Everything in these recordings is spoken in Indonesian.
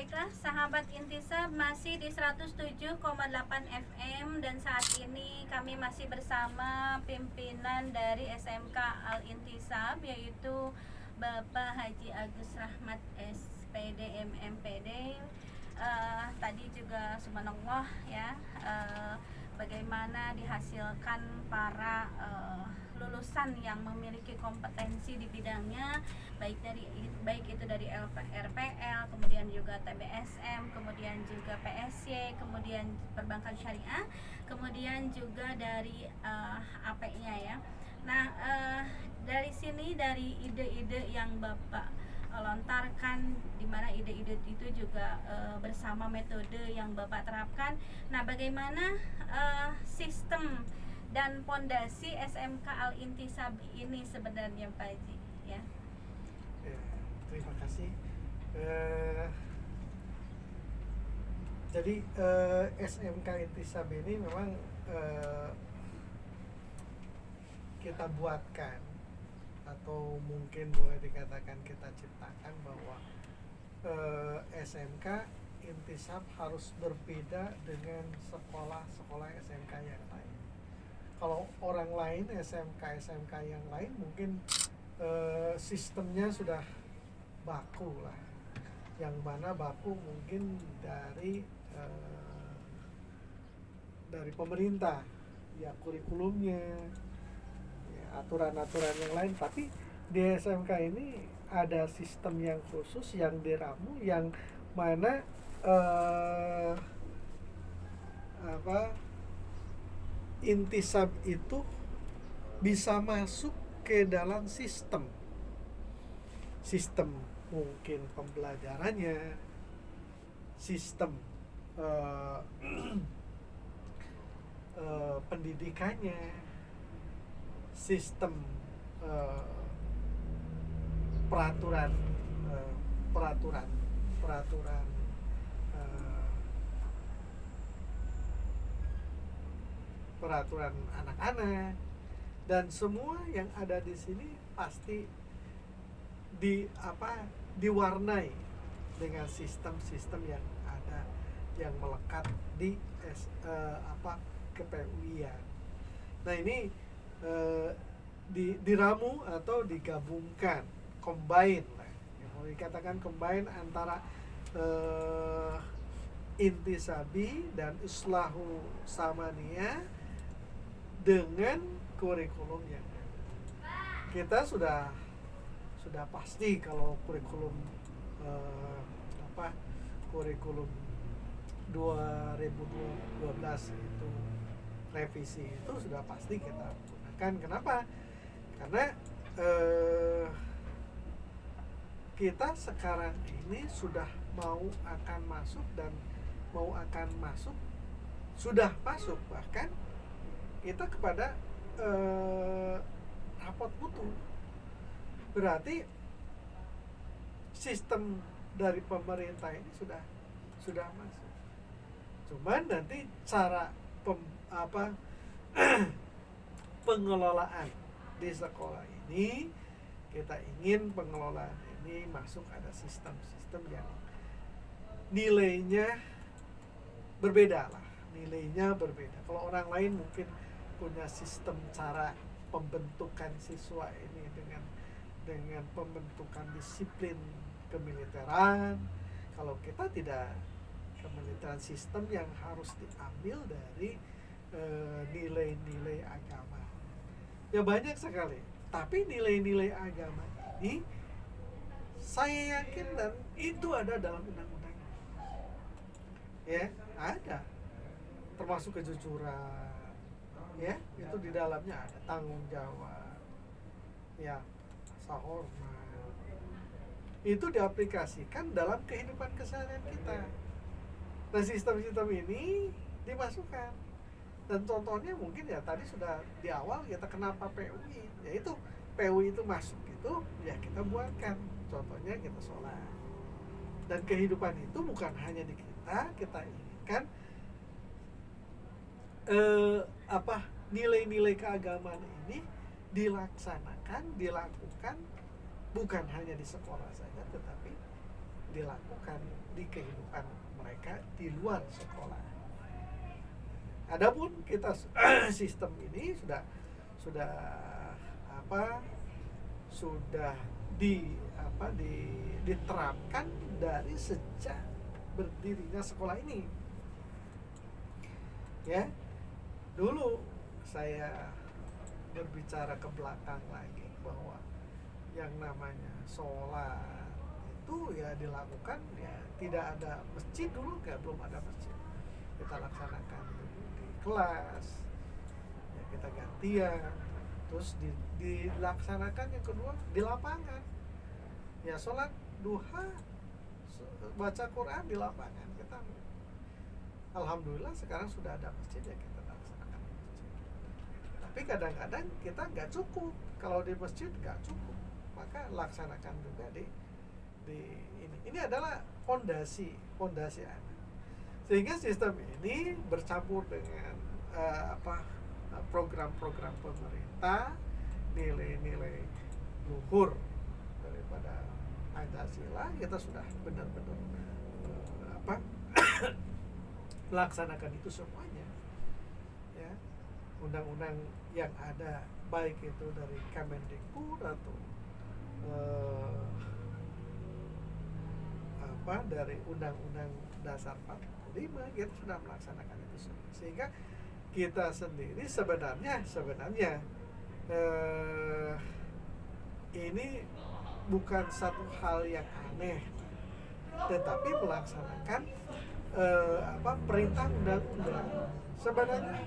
Baiklah, sahabat Intisab masih di 107,8 FM dan saat ini kami masih bersama pimpinan dari SMK Al Intisab, yaitu Bapak Haji Agus Rahmat SPD MMPD. Tadi juga subhanallah ya, bagaimana dihasilkan para lulusan yang memiliki kompetensi di bidangnya, baik itu dari RPL, kemudian juga TBSM, kemudian juga PSY, kemudian perbankan syariah, kemudian juga dari AP-nya ya. Nah, dari sini, dari ide-ide yang Bapak lontarkan, di mana ide-ide itu juga bersama metode yang Bapak terapkan. Nah, bagaimana sistem dan pondasi SMK Al Intisab ini sebenarnya Pak Haji ya? Terima kasih. Jadi SMK Intisab ini memang kita buatkan, atau mungkin boleh dikatakan kita ciptakan, bahwa SMK Intisab harus berbeda dengan sekolah-sekolah SMK yang lain. Kalau orang lain, SMK yang lain mungkin sistemnya sudah baku lah, yang mana baku mungkin dari pemerintah ya, kurikulumnya ya, aturan-aturan yang lain. Tapi di SMK ini ada sistem yang khusus yang diramu, yang mana Intisab itu bisa masuk ke dalam sistem mungkin pembelajarannya, sistem pendidikannya, sistem peraturan anak-anak, dan semua yang ada di sini pasti diwarnai dengan sistem-sistem yang ada, yang melekat di KPUI-an. Nah, ini diramu atau digabungkan, combine lah, yang mau dikatakan combine antara Intisabi dan Islahu Samaniyah dengan kurikulum yang kita sudah pasti. Kalau kurikulum kurikulum 2012 itu revisi, itu sudah pasti kita gunakan. Kenapa? Karena kita sekarang ini sudah akan masuk, sudah masuk bahkan kita kepada rapot mutu. Berarti sistem dari pemerintah ini sudah masuk. Cuman nanti cara pengelolaan di sekolah ini, kita ingin pengelolaan ini masuk ada sistem-sistem yang nilainya berbeda. Kalau orang lain mungkin punya sistem cara pembentukan siswa ini dengan pembentukan disiplin kemiliteran. Kalau kita tidak, kemiliteran sistem yang harus diambil dari nilai-nilai agama. Ya banyak sekali. Tapi nilai-nilai agama ini saya yakin, dan itu ada dalam undang-undang. Ya, ada. Termasuk kejujuran. Ya, itu di dalamnya ada tanggung jawab. Ya, rasa hormat. Itu diaplikasikan dalam kehidupan keseharian kita. Nah, sistem-sistem ini dimasukkan. Dan contohnya mungkin ya tadi sudah di awal kita kenapa PUI, yaitu PUI itu masuk itu ya kita buatkan. Contohnya kita sholat. Dan kehidupan itu bukan hanya di kita inginkan nilai-nilai keagamaan ini dilakukan bukan hanya di sekolah saja, tetapi dilakukan di kehidupan mereka di luar sekolah. Adapun kita sistem ini sudah diterapkan dari sejak berdirinya sekolah ini. Ya, dulu saya berbicara ke belakang lagi bahwa yang namanya sholat itu ya dilakukan, ya tidak ada masjid dulu, belum ada masjid, kita laksanakan di kelas, ya kita gantian, terus dilaksanakan yang kedua di lapangan, ya sholat duha, baca Quran di lapangan. Kita alhamdulillah sekarang sudah ada masjid, ya kita laksanakan di masjid. Tapi kadang-kadang kita nggak cukup, kalau di masjid nggak cukup, maka laksanakan juga di ini adalah fondasi anak, sehingga sistem ini bercampur dengan program-program pemerintah, nilai-nilai luhur daripada Pancasila. Kita sudah benar-benar melaksanakan itu semuanya, ya. Undang-undang yang ada, baik itu dari Kemendikbud atau dari Undang-Undang Dasar 45, kita sudah melaksanakan itu semua. Sehingga kita sendiri sebenarnya ini bukan satu hal yang aneh, tetapi melaksanakan perintah undang-undang. Sebenarnya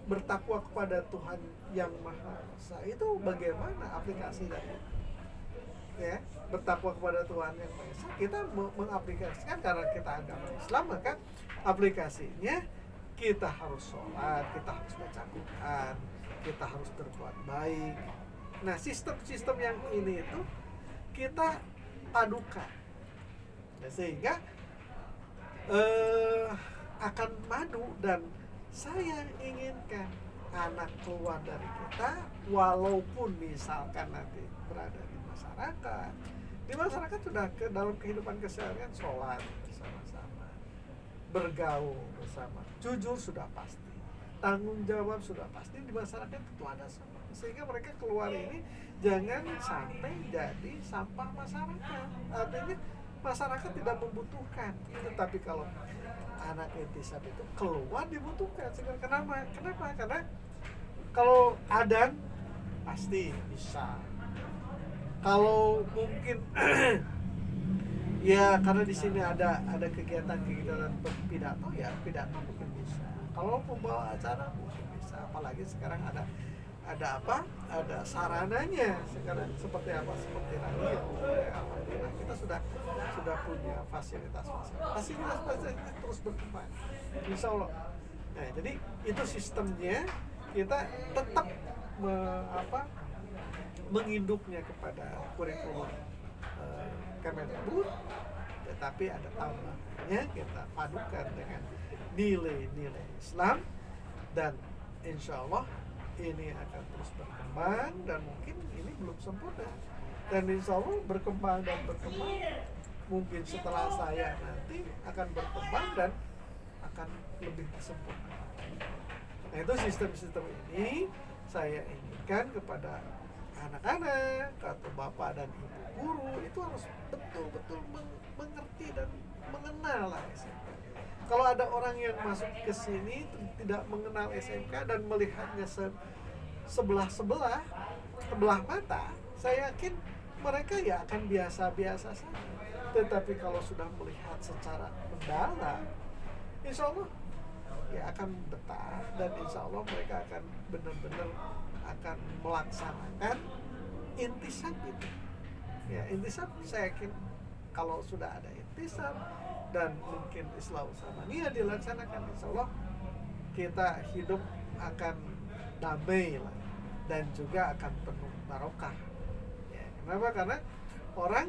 bertakwa kepada Tuhan Yang Maha Esa itu bagaimana aplikasi dari, ya, bertakwa kepada Tuhan Yang Maha Esa, kita mengaplikasikan karena kita agama Islam, maka aplikasinya kita harus sholat, kita harus baca Quran, kita harus berbuat baik. Nah, sistem-sistem yang ini itu kita padukan, ya, sehingga akan madu. Dan saya inginkan anak keluar dari kita, walaupun misalkan nanti berada di masyarakat sudah dalam kehidupan keseharian, sholat bersama-sama, bergaul bersama, jujur sudah pasti, tanggung jawab sudah pasti di masyarakat itu ada semua, sehingga mereka keluar ini jangan sampai jadi sampah masyarakat. Artinya masyarakat tidak membutuhkan, tetapi kalau anak intisab itu keluar dibutuhkan. Kenapa? Karena kalau adan pasti bisa. Kalau mungkin ya karena di sini ada kegiatan pidato, ya pidato mungkin bisa. Kalau pembawa acara mungkin bisa. Apalagi sekarang ada sarananya sekarang, seperti radio. Alhamdulillah kita sudah punya fasilitas terus berkembang, insya Allah. Nah, jadi itu sistemnya, kita tetap menginduknya kepada kurikulum Kemendikbud, tetapi ada tambahannya, kita padukan dengan nilai-nilai Islam, dan insya Allah ini akan terus berkembang, dan mungkin ini belum sempurna, dan insya Allah berkembang, mungkin setelah saya nanti akan berkembang dan akan lebih sempurna. Nah, itu sistem-sistem ini saya inginkan kepada anak-anak atau bapak dan ibu guru itu harus betul-betul mengerti dan mengenal SMK. Kalau ada orang yang masuk ke sini tidak mengenal SMK dan melihatnya sebelah mata, saya yakin mereka ya akan biasa-biasa saja. Tetapi kalau sudah melihat secara mendalam, insya Allah ya akan betah, dan insya Allah mereka akan benar-benar akan melaksanakan intisab itu. Ya, intisab saya yakin kalau sudah ada intisab dan mungkin Islah Usamania dilaksanakan, insya Allah kita hidup akan damai lah, dan juga akan penuh barokah. Ya, kenapa? Karena orang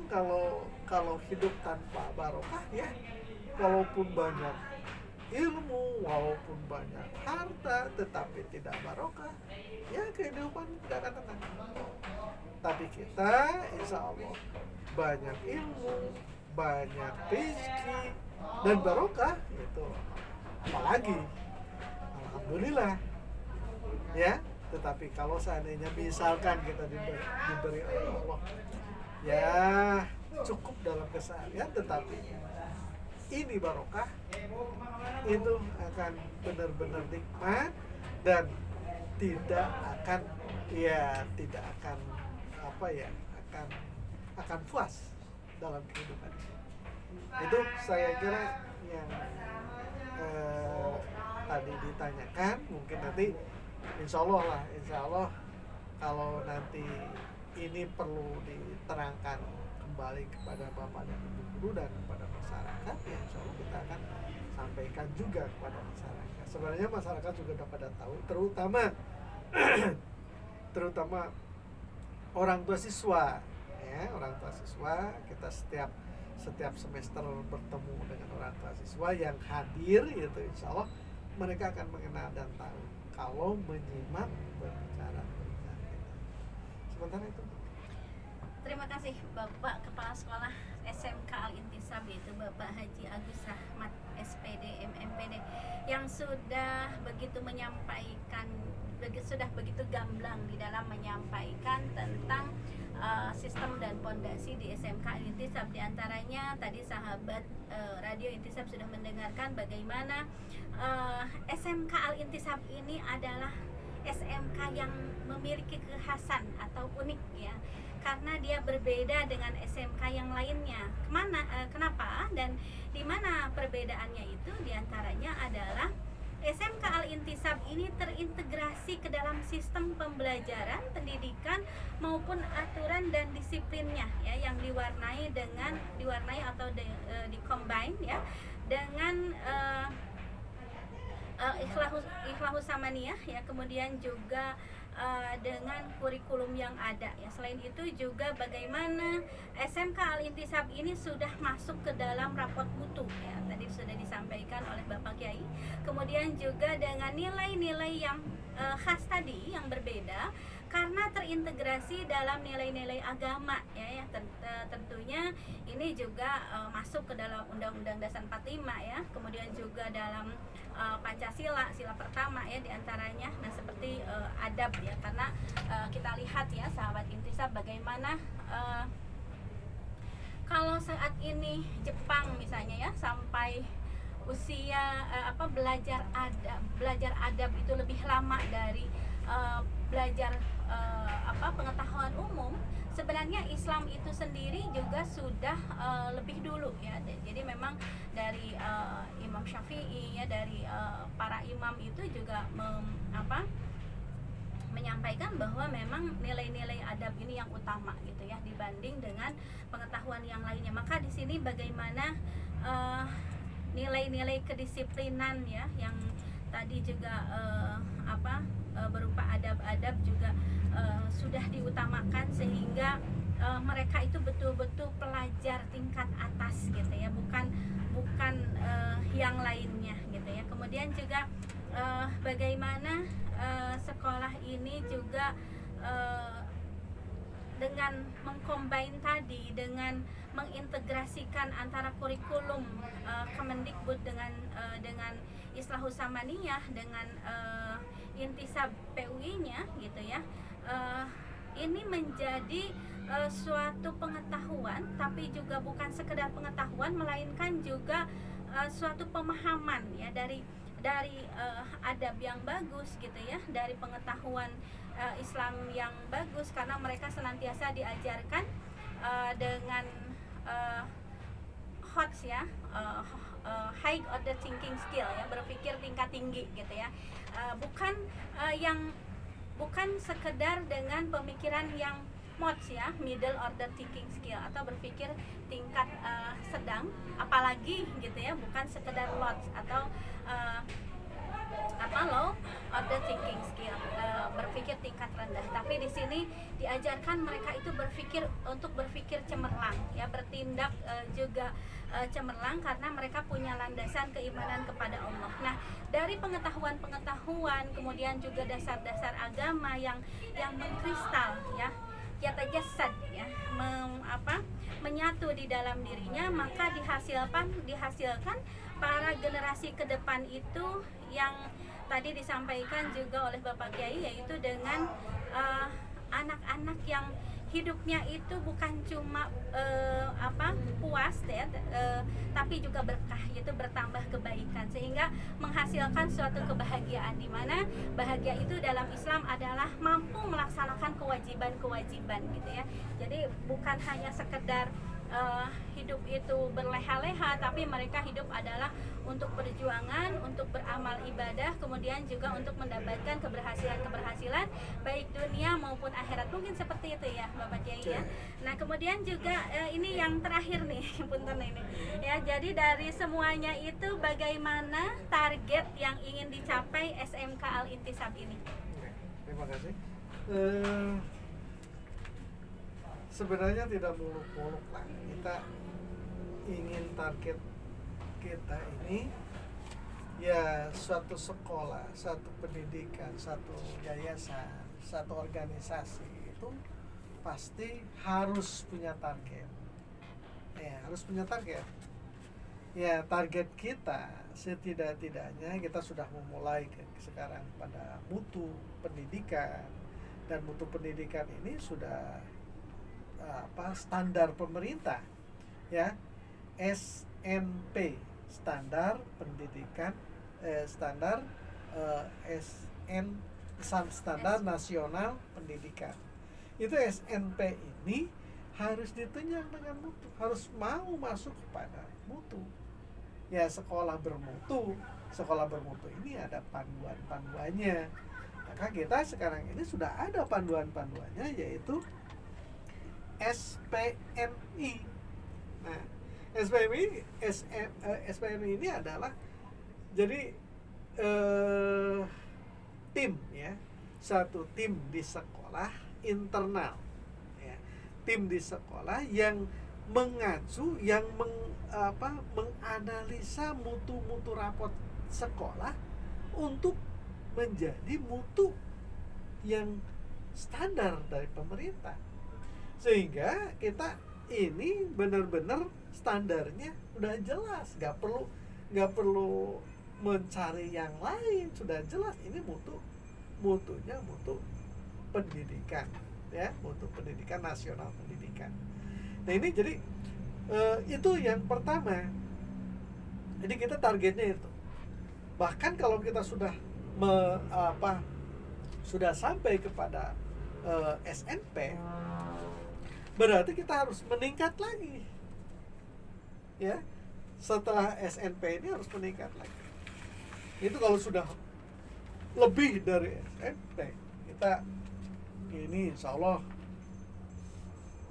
kalau hidup tanpa barokah, ya walaupun banyak ilmu, walaupun banyak harta, tetapi tidak barokah, ya kehidupan tidak akan tenang. Tapi kita insya Allah banyak ilmu, banyak rezeki dan barokah itu. Apalagi alhamdulillah ya. Tetapi kalau seandainya misalkan kita diberi oleh Allah ya cukup dalam keseharian, tetapi ini barokah, itu akan benar-benar nikmat dan tidak akan apa ya, akan puas dalam kehidupan. Itu saya kira yang tadi ditanyakan. Mungkin nanti insya Allah kalau nanti ini perlu diterangkan kembali kepada Bapak dan Ibu guru dan kepada masyarakat, ya insya Allah kita akan sampaikan juga kepada masyarakat. Sebenarnya masyarakat juga udah pada tahu, terutama orang tua siswa, ya orang tua siswa. Kita setiap semester bertemu dengan orang tua siswa yang hadir, itu insya Allah mereka akan mengenal dan tahu kalau menyimak berbicara kita. Sementara itu. Terima kasih Bapak Kepala Sekolah SMK Al-Intisab, yaitu Bapak Haji Agus Rahmat SPD MMPD, yang sudah begitu gamblang di dalam menyampaikan tentang sistem dan pondasi di SMK Al-Intisab. Di antaranya tadi sahabat Radio Intisab sudah mendengarkan bagaimana SMK Al-Intisab ini adalah SMK yang memiliki kekhasan atau unik ya, karena dia berbeda dengan SMK yang lainnya. Kenapa dan di mana perbedaannya itu? Di antaranya adalah SMK Al-Intisab ini terintegrasi ke dalam sistem pembelajaran, pendidikan maupun aturan dan disiplinnya ya, yang diwarnai atau di-combine ya dengan Ikhlahus Samaniyah ya, kemudian juga dengan kurikulum yang ada ya. Selain itu juga bagaimana SMK Al-Intisab ini sudah masuk ke dalam rapot mutu ya, tadi sudah disampaikan oleh Bapak Kiai. Kemudian juga dengan nilai-nilai yang khas tadi yang berbeda karena terintegrasi dalam nilai-nilai agama ya, tentunya ini juga masuk ke dalam Undang-Undang Dasar 45 ya, kemudian juga dalam Pancasila, sila pertama ya diantaranya. Nah seperti adab ya, karena kita lihat ya sahabat Intisab bagaimana kalau saat ini Jepang misalnya ya, sampai usia belajar adab itu lebih lama dari belajar pengetahuan umum. Sebenarnya Islam itu sendiri juga sudah lebih dulu ya. Jadi memang dari Imam Syafi'i ya, dari para imam itu juga menyampaikan bahwa memang nilai-nilai adab ini yang utama gitu ya dibanding dengan pengetahuan yang lainnya. Maka di sini bagaimana nilai-nilai kedisiplinan ya, yang tadi juga berupa adab-adab juga sudah diutamakan, sehingga mereka itu betul-betul pelajar tingkat atas gitu ya, bukan yang lainnya gitu ya. Kemudian juga bagaimana sekolah ini juga dengan mengcombine tadi, dengan mengintegrasikan antara kurikulum Kemendikbud dengan Islahus Samaniyah dengan Intisab PUI-nya gitu ya. Ini menjadi suatu pengetahuan, tapi juga bukan sekedar pengetahuan, melainkan juga suatu pemahaman ya, dari adab yang bagus gitu ya, dari pengetahuan Islam yang bagus, karena mereka senantiasa diajarkan dengan HOTS ya, high order thinking skill ya, berpikir tingkat tinggi gitu ya, bukan sekedar dengan pemikiran yang MOTS ya, middle order thinking skill, atau berpikir tingkat sedang, apalagi gitu ya, bukan sekedar LOTS atau low order thinking skill, berpikir tingkat rendah. Tapi di sini diajarkan mereka itu untuk berpikir cemerlang ya, bertindak juga cemerlang, karena mereka punya landasan keimanan kepada Allah. Nah, dari pengetahuan kemudian juga dasar-dasar agama yang mengkristal ya, yata jasad ya, menyatu di dalam dirinya, maka dihasilkan para generasi ke depan itu yang tadi disampaikan juga oleh Bapak Kiai, yaitu dengan anak-anak yang hidupnya itu bukan cuma puas ya, tapi juga berkah, yaitu bertambah kebaikan, sehingga menghasilkan suatu kebahagiaan, di mana bahagia itu dalam Islam adalah mampu melaksanakan kewajiban-kewajiban gitu ya. Jadi bukan hanya sekedar hidup itu berleha-leha, tapi mereka hidup adalah untuk perjuangan, untuk beramal ibadah, kemudian juga untuk mendapatkan keberhasilan baik dunia maupun akhirat. Mungkin seperti itu ya Bapak Kiai ya. Nah kemudian juga ini yang terakhir nih punten ini ya, jadi dari semuanya itu bagaimana target yang ingin dicapai SMK Al-Intisab ini? Terima kasih. Sebenarnya tidak muluk-muluk lah, kita ingin target kita ini ya suatu sekolah, satu pendidikan, satu yayasan, satu organisasi itu pasti harus punya target. Ya, harus punya target. Ya, target kita setidak-tidaknya kita sudah memulai sekarang pada mutu pendidikan, dan mutu pendidikan ini sudah standar pemerintah ya, SNP, standar pendidikan standar standar nasional pendidikan. Itu SNP ini harus ditunjang dengan mutu, harus mau masuk kepada mutu ya. Sekolah bermutu ini ada panduan-panduannya. Maka kita sekarang ini sudah ada panduan-panduannya, yaitu SPMI. Nah, SPMI ini adalah jadi tim ya, satu tim di sekolah internal ya, tim di sekolah yang mengacu, yang menganalisa mutu-mutu rapot sekolah untuk menjadi mutu yang standar dari pemerintah, sehingga kita ini benar-benar standarnya udah jelas, nggak perlu mencari yang lain, sudah jelas ini mutunya mutu pendidikan ya, mutu pendidikan nasional pendidikan. Nah ini jadi itu yang pertama. Jadi kita targetnya itu. Bahkan kalau kita sudah sudah sampai kepada SNP, berarti kita harus meningkat lagi ya. Setelah SNP ini harus meningkat lagi. Itu kalau sudah lebih dari SNP, kita ini insya Allah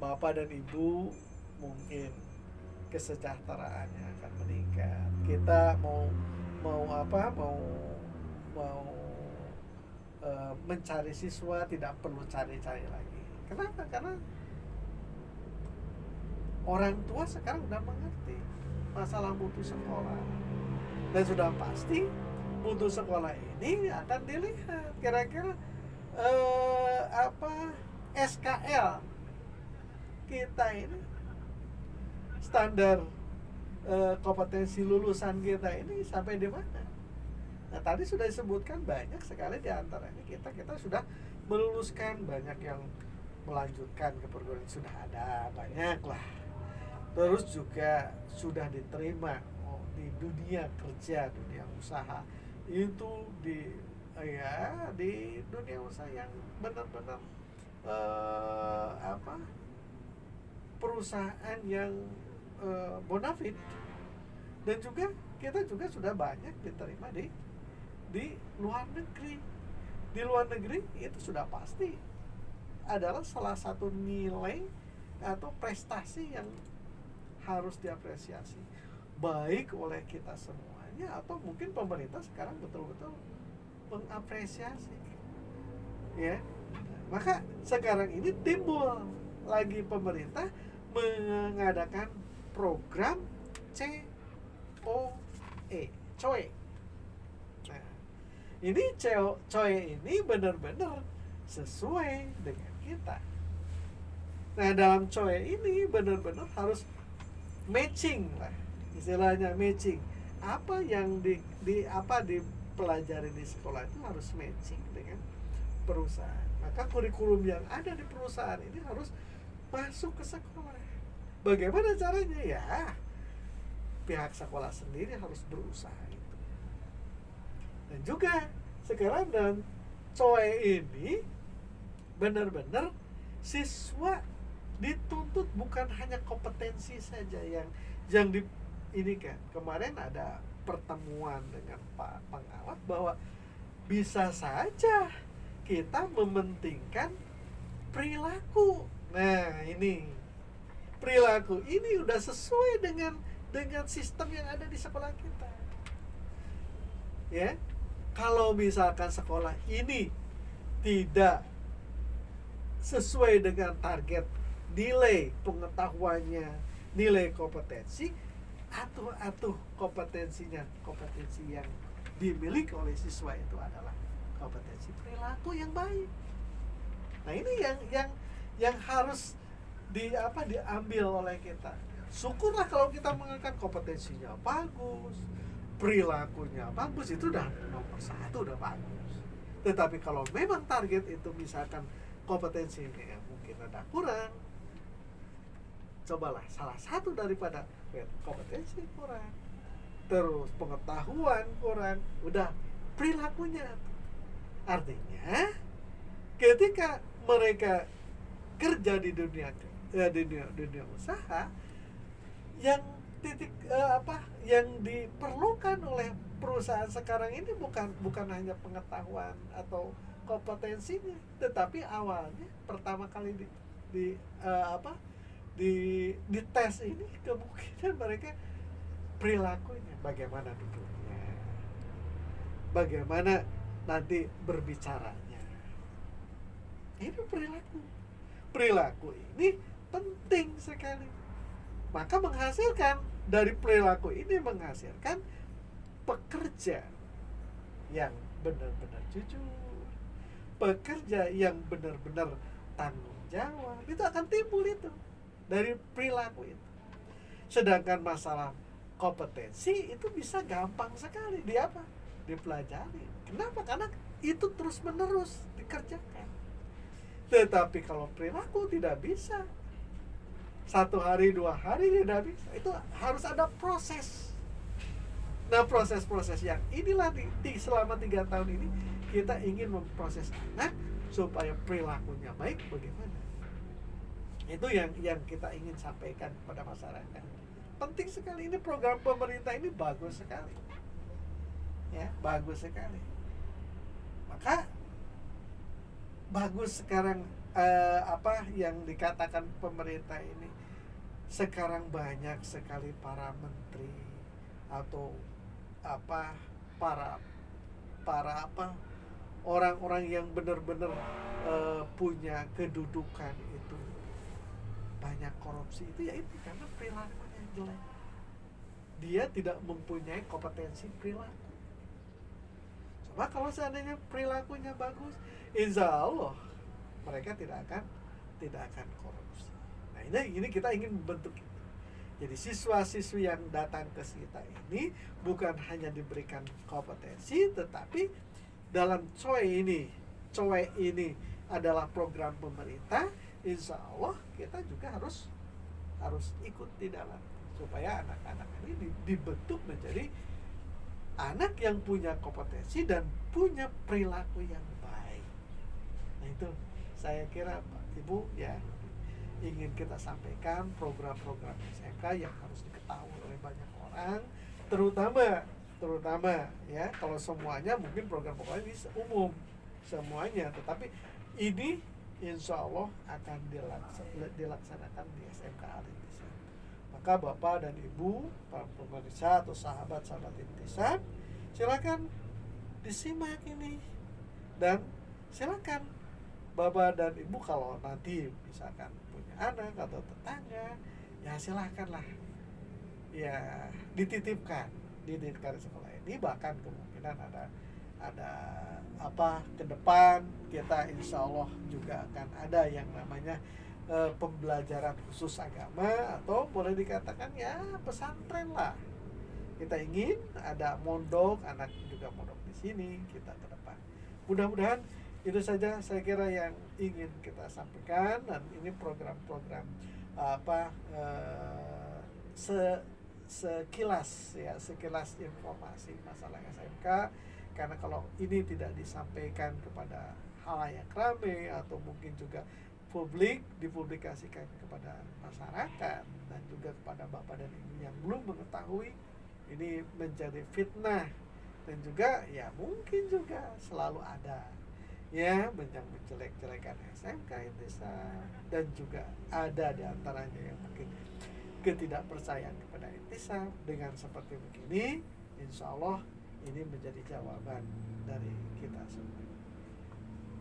Bapak dan Ibu mungkin kesejahteraannya akan meningkat. Kita mau mencari siswa tidak perlu cari-cari lagi. Kenapa? Karena orang tua sekarang sudah mengerti masalah mutu sekolah, dan sudah pasti mutu sekolah ini akan dilihat kira-kira SKL kita ini, standar kompetensi lulusan kita ini sampai di mana. Nah tadi sudah disebutkan banyak sekali di antaranya kita sudah meluluskan, banyak yang melanjutkan ke perguruan sudah ada banyak lah. Terus juga sudah diterima di dunia kerja, dunia usaha itu, di dunia usaha yang benar-benar perusahaan yang bonafit. Dan juga kita juga sudah banyak diterima di luar negeri. Di luar negeri itu sudah pasti adalah salah satu nilai atau prestasi yang harus diapresiasi, baik oleh kita semuanya atau mungkin pemerintah sekarang betul-betul mengapresiasi ya. Maka sekarang ini timbul lagi pemerintah mengadakan program COE. Nah, ini COE ini benar-benar sesuai dengan kita Nah, dalam COE ini benar-benar harus matching lah, istilahnya matching. Apa yang dipelajari di sekolah itu harus matching dengan perusahaan. Maka kurikulum yang ada di perusahaan ini harus masuk ke sekolah. Bagaimana caranya? Ya, pihak sekolah sendiri harus berusaha itu. Dan juga sekarang dan COE ini benar-benar siswa dituntut bukan hanya kompetensi saja yang di ini kan. Kemarin ada pertemuan dengan Pak Pengawas bahwa bisa saja kita mementingkan perilaku. Nah, ini perilaku ini udah sesuai dengan sistem yang ada di sekolah kita. Ya. Kalau misalkan sekolah ini tidak sesuai dengan target nilai pengetahuannya, nilai kompetensi, atau kompetensi yang dimiliki oleh siswa itu adalah kompetensi perilaku yang baik. Nah, ini yang harus diambil oleh kita. Syukurlah kalau kita mengangkat kompetensinya bagus, perilakunya bagus, itu udah nomor satu, udah bagus. Tetapi kalau memang target itu misalkan kompetensinya mungkin ada kurang, cobalah salah satu daripada kompetensi kurang, terus pengetahuan kurang, udah perilakunya. Artinya ketika mereka kerja di dunia usaha, yang yang diperlukan oleh perusahaan sekarang ini bukan hanya pengetahuan atau kompetensinya, tetapi awalnya pertama kali di tes ini kemungkinan mereka perilakunya, bagaimana duduknya, bagaimana nanti berbicaranya. Ini perilaku ini penting sekali. Maka dari perilaku ini menghasilkan pekerja yang benar-benar jujur, pekerja yang benar-benar tanggung jawab. Itu akan timbul itu dari perilaku itu. Sedangkan masalah kompetensi itu bisa gampang sekali dipelajari. Kenapa? Karena itu terus-menerus dikerjakan. Tetapi kalau perilaku tidak bisa, 1 hari 2 hari tidak bisa. Itu harus ada proses. Nah, proses-proses yang inilah selama 3 tahun ini kita ingin memproses anak supaya perilakunya baik. Bagaimana? Itu yang kita ingin sampaikan kepada masyarakat. Penting sekali, ini program pemerintah ini bagus sekali. Ya, bagus sekali. Maka bagus sekarang yang dikatakan pemerintah ini. Sekarang banyak sekali para menteri atau orang-orang yang benar-benar punya kedudukan itu banyak korupsi. Itu ya itu karena perilakunya jelek. Dia tidak mempunyai kompetensi perilaku. Coba kalau seandainya perilakunya bagus, insya Allah mereka tidak akan korupsi. Nah, ini kita ingin membentuk itu. Jadi siswa-siswi yang datang ke kita ini bukan hanya diberikan kompetensi, tetapi dalam COE ini adalah program pemerintah. Insya Allah kita juga harus ikut di dalam, supaya anak-anak ini dibentuk menjadi anak yang punya kompetensi dan punya perilaku yang baik. Nah, itu saya kira Pak Ibu ya ingin kita sampaikan program-program SMK yang harus diketahui oleh banyak orang, terutama ya, kalau semuanya mungkin program-program ini umum semuanya, tetapi ini insya Allah akan dilaksanakan di SMK Al-Intisab. Maka Bapak dan Ibu, para pemirsa atau sahabat-sahabat Intisab, silakan disimak ini, dan silakan Bapak dan Ibu kalau nanti misalkan punya anak atau tetangga, ya silakanlah ya dititipkan di sekolah ini. Bahkan kemungkinan ada ke depan kita insya Allah juga akan ada yang namanya pembelajaran khusus agama, atau boleh dikatakan ya pesantren lah. Kita ingin ada mondok, anak juga mondok di sini kita ke depan. Mudah-mudahan itu saja saya kira yang ingin kita sampaikan, dan ini program-program sekilas ya, sekilas informasi masalah SMK, karena kalau ini tidak disampaikan kepada halayak ramai atau mungkin juga publik, dipublikasikan kepada masyarakat dan juga kepada bapak dan ibu yang belum mengetahui, ini menjadi fitnah, dan juga ya mungkin juga selalu ada ya menjelek-jelekan SMK Intisab, dan juga ada di antaranya yang mungkin ketidakpercayaan kepada Intisab. Dengan seperti begini, insya Allah ini menjadi jawaban dari kita semua.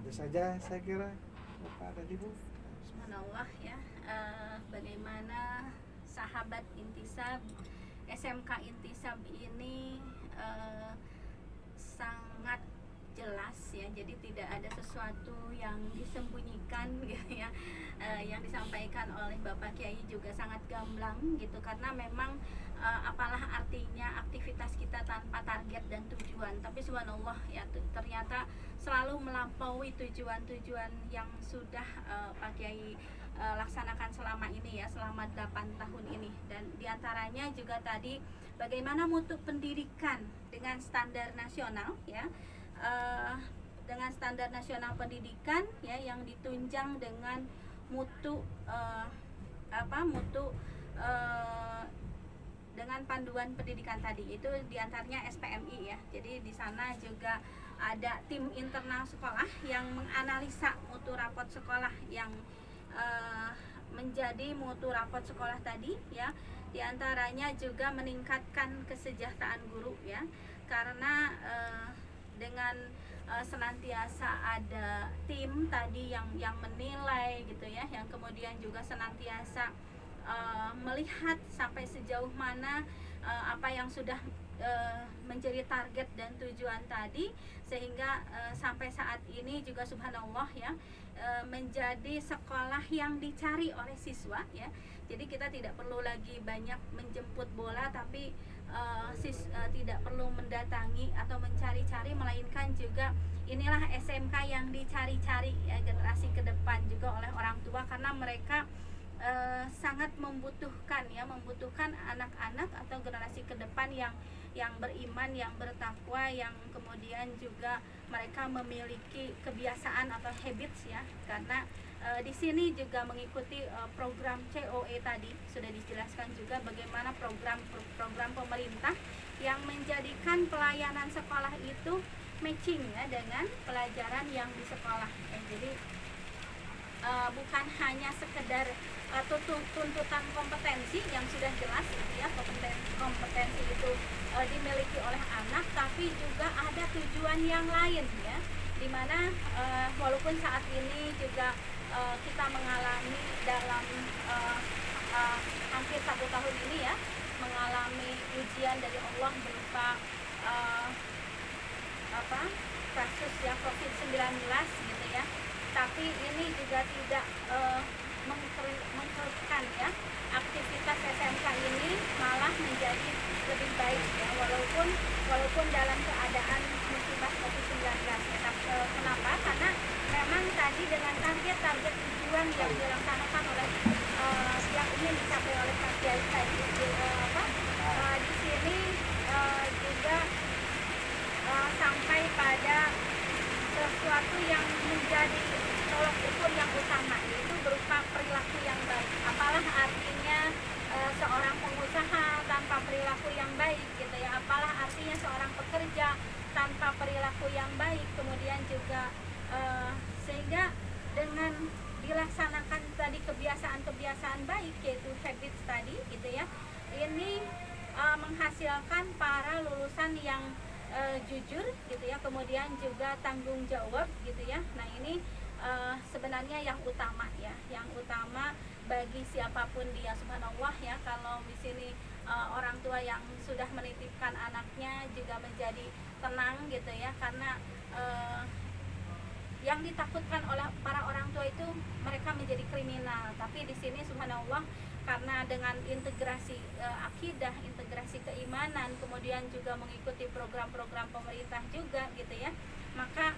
Itu saja saya kira Bapak dan Ibu. Subhanallah ya, bagaimana sahabat Intisab, SMK Intisab ini sangat jelas ya, jadi tidak ada sesuatu yang disembunyikan gitu ya. Yang disampaikan oleh Bapak Kiai juga sangat gamblang gitu, karena memang apalah artinya aktivitas kita tanpa target dan tujuan, tapi subhanallah ya, ternyata selalu melampaui tujuan-tujuan yang sudah Pak Kiai laksanakan selama ini ya, selama 8 tahun ini. Dan diantaranya juga tadi bagaimana mutu pendidikan dengan standar nasional ya, dengan standar nasional pendidikan ya, yang ditunjang dengan mutu dengan panduan pendidikan tadi, itu diantaranya SPMI ya. Jadi di sana juga ada tim internal sekolah yang menganalisa mutu rapot sekolah yang menjadi mutu rapot sekolah tadi ya. Diantaranya juga meningkatkan kesejahteraan guru ya, karena dengan senantiasa ada tim tadi yang menilai gitu ya, yang kemudian juga senantiasa melihat sampai sejauh mana apa yang sudah menjadi target dan tujuan tadi, sehingga sampai saat ini juga subhanallah ya, menjadi sekolah yang dicari oleh siswa ya. Jadi kita tidak perlu lagi banyak menjemput bola, tapi tidak perlu mendatangi atau mencari-cari, melainkan juga inilah SMK yang dicari-cari ya, generasi ke depan juga oleh orang tua, karena mereka sangat membutuhkan anak-anak atau generasi ke depan yang beriman, yang bertakwa, yang kemudian juga mereka memiliki kebiasaan atau habits ya. Karena di sini juga mengikuti program COE tadi sudah dijelaskan juga bagaimana program pemerintah yang menjadikan pelayanan sekolah itu matching ya dengan pelajaran yang di sekolah ya. Jadi bukan hanya sekedar tuntutan kompetensi yang sudah jelas gitu ya, kompetensi itu dimiliki oleh anak, tapi juga ada tujuan yang lain ya, dimana walaupun saat ini juga kita mengalami dalam hampir 1 tahun ini ya, mengalami ujian dari Allah berupa kasus ya COVID-19 gitu ya, tapi ini juga tidak mengkerutkan ya aktivitas SMK ini, malah menjadi lebih baik ya, walaupun dalam keadaan musibah COVID-19 ya. Kenapa? Karena memang tadi dengan target tujuan yang dilaksanakan oleh yang ingin dicapai oleh Pak Kiai tadi di sini juga sampai pada sesuatu yang menjadi tolok ukur yang utama, yaitu berupa perilaku yang baik. Apalah artinya seorang pengusaha tanpa perilaku yang baik gitu ya, apalah artinya seorang pekerja tanpa perilaku yang baik. Kemudian juga sehingga dengan dilaksanakan tadi kebiasaan-kebiasaan baik, yaitu habits tadi gitu ya, ini menghasilkan para lulusan yang jujur gitu ya, kemudian juga tanggung jawab gitu ya. Nah ini sebenarnya yang utama ya, yang utama bagi siapapun dia, subhanallah ya. Kalau di sini orang tua yang sudah menitipkan anaknya juga menjadi tenang gitu ya, karena yang ditakutkan oleh para orang tua itu mereka menjadi kriminal, tapi di sini subhanallah karena dengan integrasi akidah, integrasi keimanan, kemudian juga mengikuti program-program pemerintah juga gitu ya, maka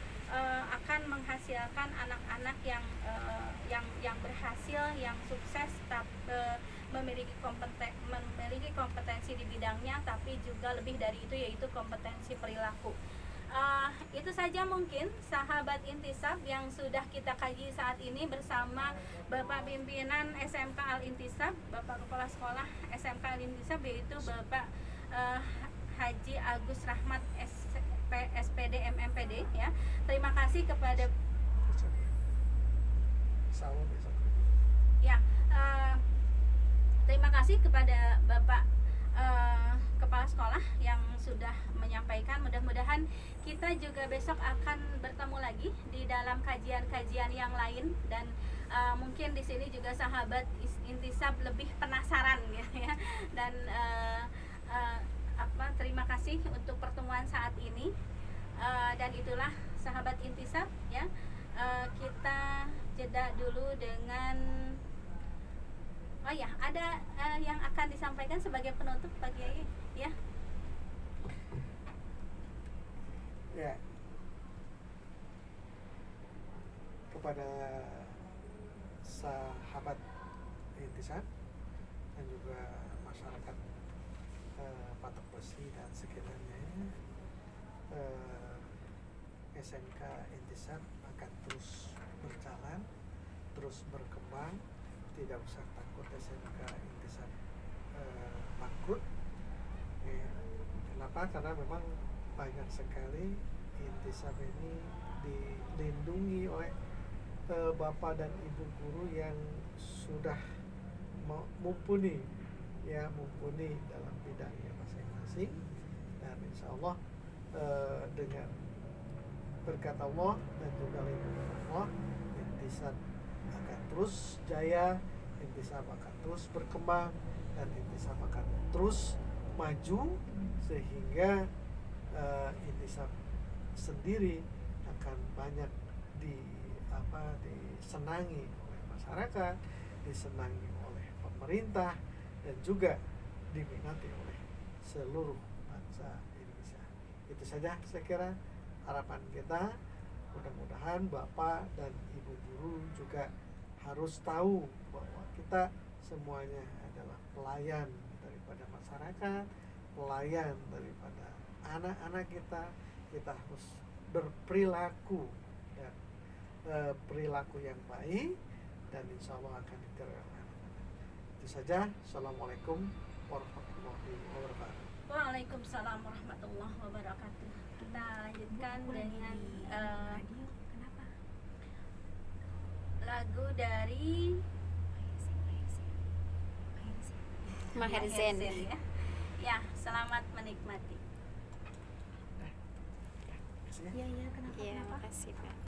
akan menghasilkan anak-anak yang berhasil, yang sukses, memiliki kompetensi di bidangnya, tapi juga lebih dari itu yaitu kompetensi perilaku. Itu saja mungkin sahabat Intisab yang sudah kita kaji saat ini bersama Bapak Pimpinan SMK Al Intisab, Bapak Kepala Sekolah SMK Al Intisab, yaitu Bapak Haji Agus Rahmat SPD MMPD ya. Terima kasih kepada ya, terima kasih kepada Bapak Kepala Sekolah yang sudah menyampaikan. Mudah-mudahan kita juga besok akan bertemu lagi di dalam kajian-kajian yang lain, dan mungkin di sini juga sahabat Intisab lebih penasaran ya. Dan terima kasih untuk pertemuan saat ini. Dan itulah sahabat Intisab ya. Kita jeda dulu dengan ada yang akan disampaikan sebagai penutup Pak Kiai ya. Ya, kepada sahabat Intisab dan juga masyarakat Patok Besi dan sekitarnya, SMK Intisab akan terus berjalan, terus berkembang. Tidak usah takut SMK Intisab bangkrut. Kenapa? Karena memang banyak sekali Intisab ini dilindungi oleh bapak dan ibu guru yang sudah mumpuni dalam bidangnya masing-masing, dan insya Allah dengan berkat Allah dan juga lindungan Allah, Intisab akan terus jaya, Intisab akan terus berkembang, dan Intisab akan terus maju, sehingga Intisab sendiri akan banyak disenangi oleh masyarakat, disenangi oleh pemerintah, dan juga diminati oleh seluruh bangsa Indonesia. Itu saja saya kira harapan kita. Mudah-mudahan Bapak dan Ibu guru juga harus tahu bahwa kita semuanya adalah pelayan daripada masyarakat, pelayan daripada anak-anak kita. Kita harus berperilaku dan perilaku yang baik, dan insya Allah akan diterima. Itu saja. Assalamualaikum warahmatullahi wabarakatuh. Waalaikumsalam warahmatullahi wabarakatuh. Kita lanjutkan dengan lagu dari Maher Zain ya. Ya, selamat menikmati. Iya, makasih Pak.